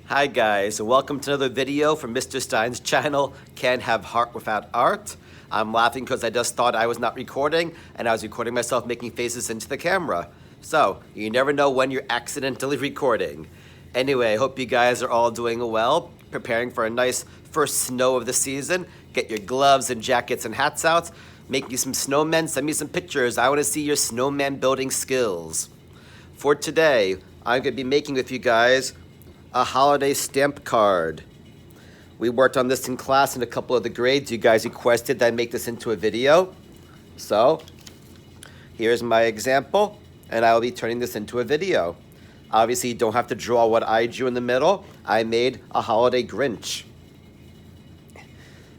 Hi guys, and welcome to another video from Mr. Stein's channel, Can't Have Heart Without Art. I'm laughing because I just thought I was not recording, and I was recording myself making faces into the camera. So, you never know when you're accidentally recording. Anyway, I hope you guys are all doing well, preparing for a nice first snow of the season. Get your gloves and jackets and hats out. Make me some snowmen, send me some pictures. I want to see your snowman building skills. For today, I'm going to be making with you guys a holiday stamp card. We worked on this in class in a couple of the grades. You guys requested that I make this into a video. So, here's my example, and I will be turning this into a video. Obviously, you don't have to draw what I drew in the middle. I made a holiday Grinch.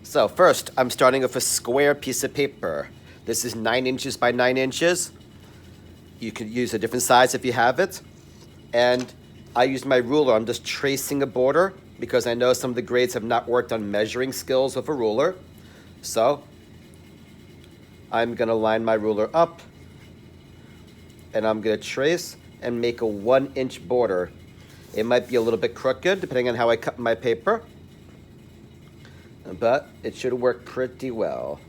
So first, I'm starting with a square piece of paper. This is 9 inches by 9 inches. You could use a different size if you have it. And I used my ruler. I'm just tracing a border because I know some of the grades have not worked on measuring skills with a ruler. So I'm going to line my ruler up, and I'm going to trace and make a 1-inch border. It might be a little bit crooked depending on how I cut my paper, but it should work pretty well.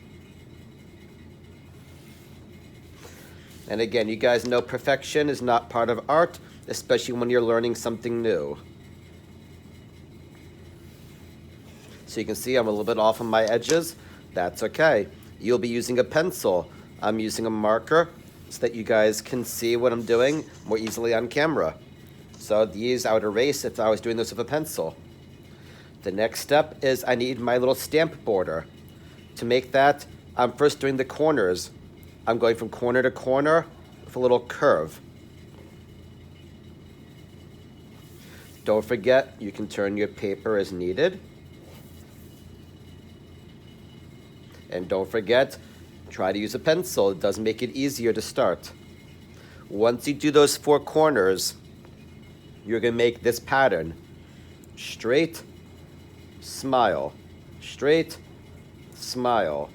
And again, you guys know perfection is not part of art, especially when you're learning something new. So you can see I'm a little bit off on my edges. That's okay. You'll be using a pencil. I'm using a marker so that you guys can see what I'm doing more easily on camera. So these I would erase if I was doing this with a pencil. The next step is I need my little stamp border. To make that, I'm first doing the corners. I'm going from corner to corner with a little curve. Don't forget, you can turn your paper as needed. And don't forget, try to use a pencil. It does make it easier to start. Once you do those 4 corners, you're going to make this pattern. Straight, smile, straight, smile.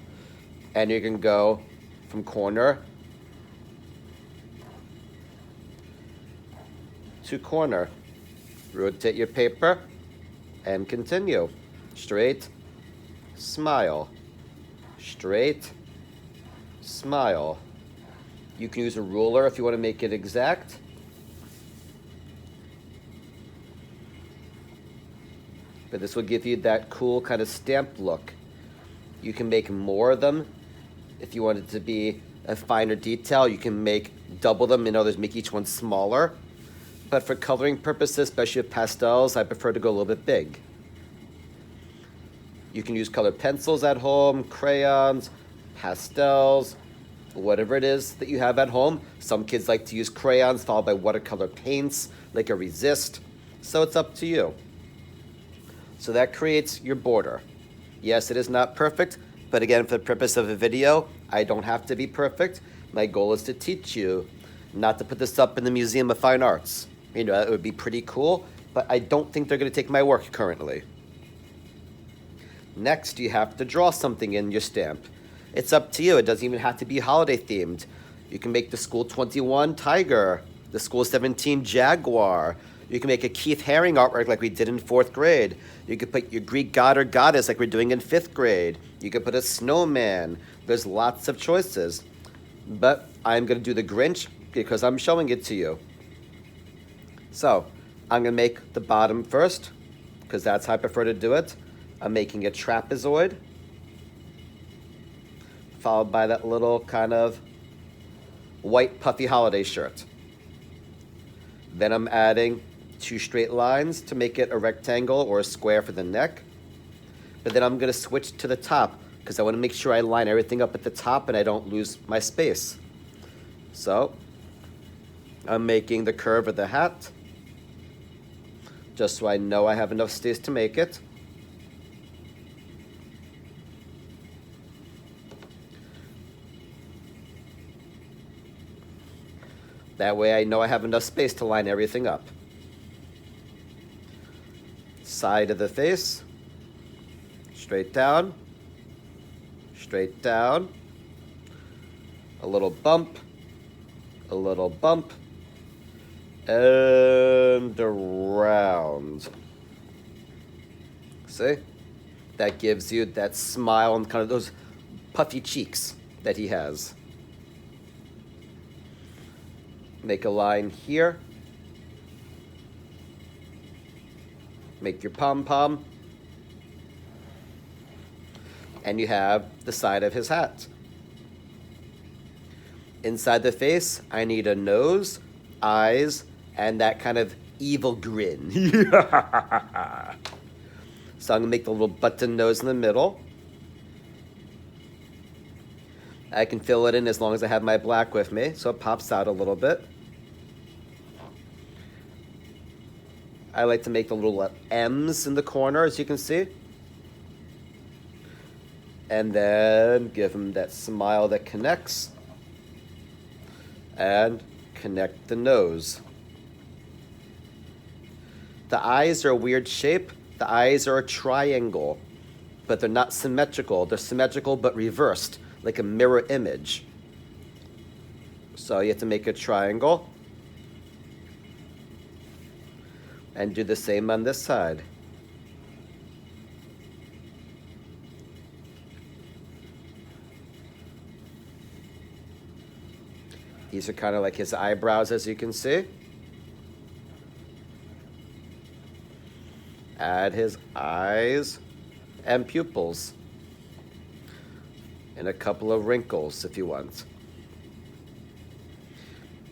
And you can go from corner to corner. Rotate your paper and continue. Straight, smile, straight, smile. You can use a ruler if you want to make it exact. But this will give you that cool kind of stamp look. You can make more of them. If you want it to be a finer detail, you can make double them. In others, make each one smaller. But for coloring purposes, especially with pastels, I prefer to go a little bit big. You can use colored pencils at home, crayons, pastels, whatever it is that you have at home. Some kids like to use crayons followed by watercolor paints, like a resist. So it's up to you. So that creates your border. Yes, it is not perfect, but again, for the purpose of a video, I don't have to be perfect. My goal is to teach you, not to put this up in the Museum of Fine Arts. You know, it would be pretty cool, but I don't think they're going to take my work currently. Next, you have to draw something in your stamp. It's up to you. It doesn't even have to be holiday themed. You can make the School 21 tiger, the School 17 jaguar. You can make a Keith Haring artwork like we did in 4th grade. You could put your Greek god or goddess like we're doing in 5th grade. You could put a snowman. There's lots of choices. But I'm going to do the Grinch because I'm showing it to you. So, I'm going to make the bottom first because that's how I prefer to do it. I'm making a trapezoid, followed by that little kind of white puffy holiday shirt. Then I'm adding 2 straight lines to make it a rectangle or a square for the neck. But then I'm going to switch to the top because I want to make sure I line everything up at the top and I don't lose my space. So I'm making the curve of the hat just so I know I have enough space to make it. That way I know I have enough space to line everything up. Side of the face, straight down, a little bump, and around. See? That gives you that smile and kind of those puffy cheeks that he has. Make a line here. Make your pom-pom. And you have the side of his hat. Inside the face, I need a nose, eyes, and that kind of evil grin. So I'm gonna make the little button nose in the middle. I can fill it in as long as I have my black with me, so it pops out a little bit. I like to make the little M's in the corner, as you can see. And then give him that smile that connects. And connect the nose. The eyes are a weird shape. The eyes are a triangle, but they're not symmetrical. They're symmetrical but reversed, like a mirror image. So you have to make a triangle. And do the same on this side. These are kind of like his eyebrows, as you can see. Add his eyes and pupils. And a couple of wrinkles, if you want.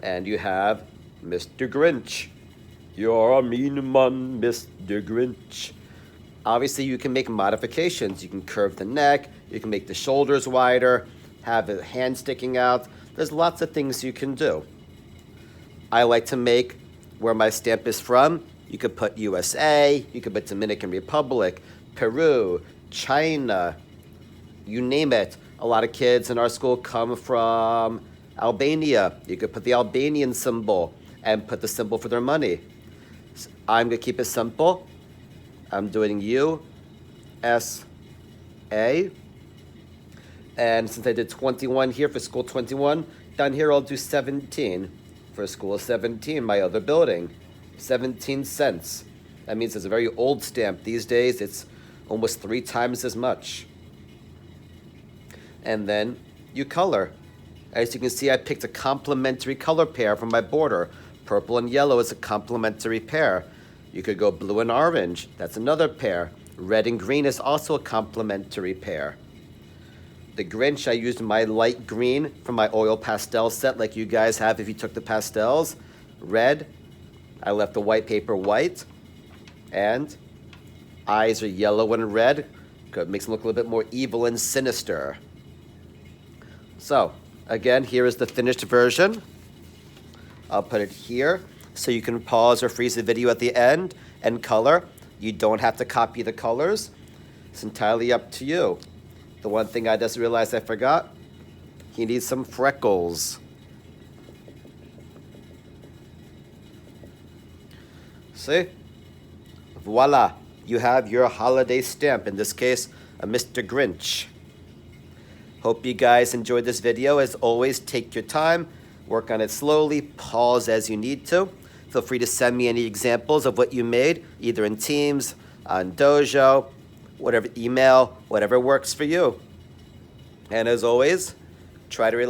And you have Mr. Grinch. You're a mean man, Mr. Grinch. Obviously, you can make modifications. You can curve the neck. You can make the shoulders wider. Have a hand sticking out. There's lots of things you can do. I like to make where my stamp is from. You could put USA. You could put Dominican Republic, Peru, China. You name it. A lot of kids in our school come from Albania. You could put the Albanian symbol and put the symbol for their money. I'm going to keep it simple. I'm doing USA. And since I did 21 here for school 21, down here I'll do 17 for school 17, my other building. 17 cents. That means it's a very old stamp. These days it's almost 3 times as much. And then you color. As you can see, I picked a complementary color pair for my border. Purple and yellow is a complementary pair. You could go blue and orange. That's another pair. Red and green is also a complementary pair. The Grinch, I used my light green from my oil pastel set like you guys have if you took the pastels. Red. I left the white paper white. And eyes are yellow and red. Good. Makes them look a little bit more evil and sinister. So, again, here is the finished version. I'll put it here so you can pause or freeze the video at the end and color. You don't have to copy the colors. It's entirely up to you. The one thing I just realized I forgot, he needs some freckles. See? Voila, you have your holiday stamp, in this case, a Mr. Grinch. Hope you guys enjoyed this video. As always, take your time, work on it slowly, pause as you need to. Feel free to send me any examples of what you made, either in Teams, on Dojo, whatever email, whatever works for you. And as always, try to